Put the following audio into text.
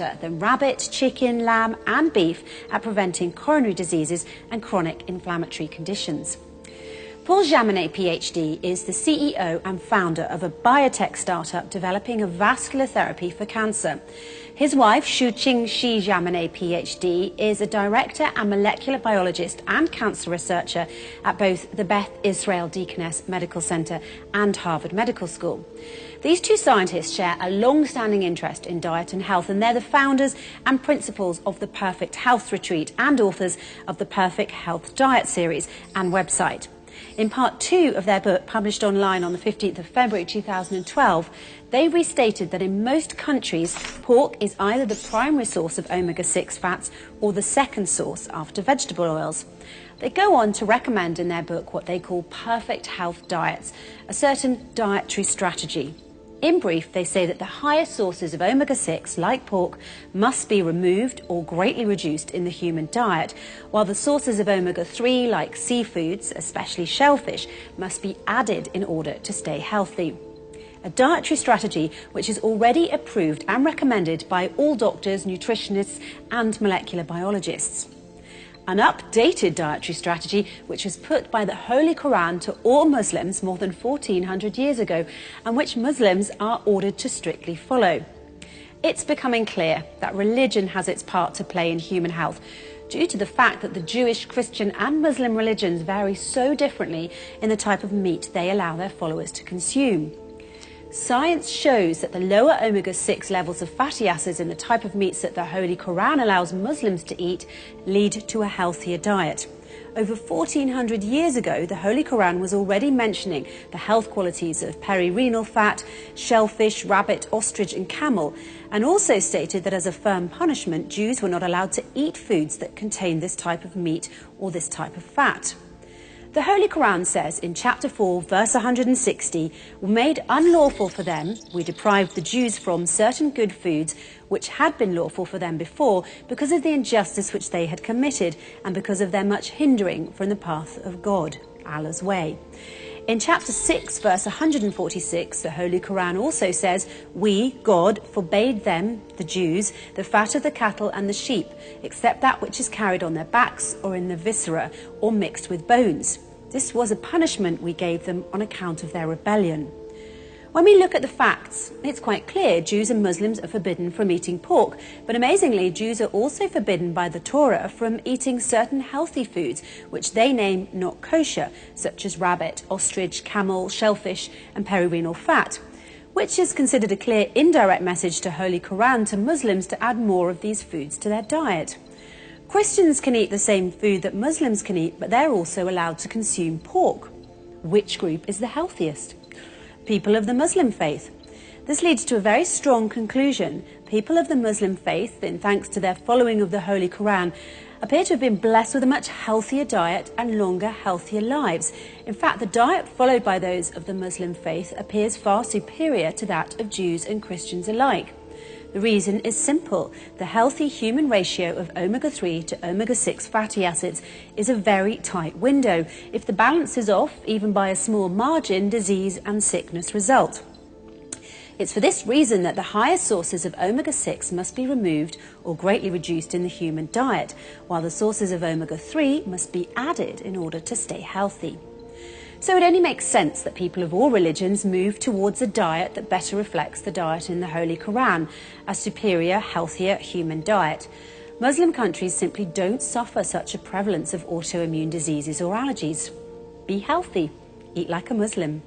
better than rabbit, chicken, lamb and beef at preventing coronary diseases and chronic inflammatory conditions. Paul Jaminet, PhD, is the CEO and founder of a biotech startup developing a vascular therapy for cancer. His wife, Shuqing Shi Jaminet, PhD, is a director and molecular biologist and cancer researcher at both the Beth Israel Deaconess Medical Center and Harvard Medical School. These two scientists share a long-standing interest in diet and health, and they're the founders and principals of the Perfect Health Retreat and authors of the Perfect Health Diet series and website. In part 2 of their book, published online on the 15th of February 2012, they restated that in most countries, pork is either the primary source of omega-6 fats or the second source after vegetable oils. They go on to recommend in their book what they call perfect health diets, a certain dietary strategy. In brief, they say that the highest sources of omega-6, like pork, must be removed or greatly reduced in the human diet, while the sources of omega-3, like seafoods, especially shellfish, must be added in order to stay healthy. A dietary strategy which is already approved and recommended by all doctors, nutritionists and molecular biologists. An updated dietary strategy which was put by the Holy Quran to all Muslims more than 1400 years ago, and which Muslims are ordered to strictly follow. It's becoming clear that religion has its part to play in human health, due to the fact that the Jewish, Christian and Muslim religions vary so differently in the type of meat they allow their followers to consume. Science shows that the lower omega-6 levels of fatty acids in the type of meats that the Holy Quran allows Muslims to eat lead to a healthier diet. Over 1400 years ago, the Holy Quran was already mentioning the health qualities of perirenal fat, shellfish, rabbit, ostrich and camel, and also stated that as a firm punishment, Jews were not allowed to eat foods that contain this type of meat or this type of fat. The Holy Quran says in chapter 4, verse 160, "We made unlawful for them, we deprived the Jews from certain good foods which had been lawful for them before because of the injustice which they had committed and because of their much hindering from the path of God, Allah's way." In chapter 6, verse 146, the Holy Quran also says, "We, God, forbade them, the Jews, the fat of the cattle and the sheep, except that which is carried on their backs or in the viscera or mixed with bones. This was a punishment we gave them on account of their rebellion." When we look at the facts, it's quite clear Jews and Muslims are forbidden from eating pork, but amazingly, Jews are also forbidden by the Torah from eating certain healthy foods, which they name not kosher, such as rabbit, ostrich, camel, shellfish and perirenal fat, which is considered a clear indirect message to Holy Quran to Muslims to add more of these foods to their diet. Christians can eat the same food that Muslims can eat, but they're also allowed to consume pork. Which group is the healthiest? People of the Muslim faith. This leads to a very strong conclusion. People of the Muslim faith, in thanks to their following of the Holy Quran, appear to have been blessed with a much healthier diet and longer, healthier lives. In fact, the diet followed by those of the Muslim faith appears far superior to that of Jews and Christians alike. The reason is simple. The healthy human ratio of omega-3 to omega-6 fatty acids is a very tight window. If the balance is off, even by a small margin, disease and sickness result. It's for this reason that the highest sources of omega-6 must be removed or greatly reduced in the human diet, while the sources of omega-3 must be added in order to stay healthy. So it only makes sense that people of all religions move towards a diet that better reflects the diet in the Holy Quran, a superior, healthier human diet. Muslim countries simply don't suffer such a prevalence of autoimmune diseases or allergies. Be healthy. Eat like a Muslim.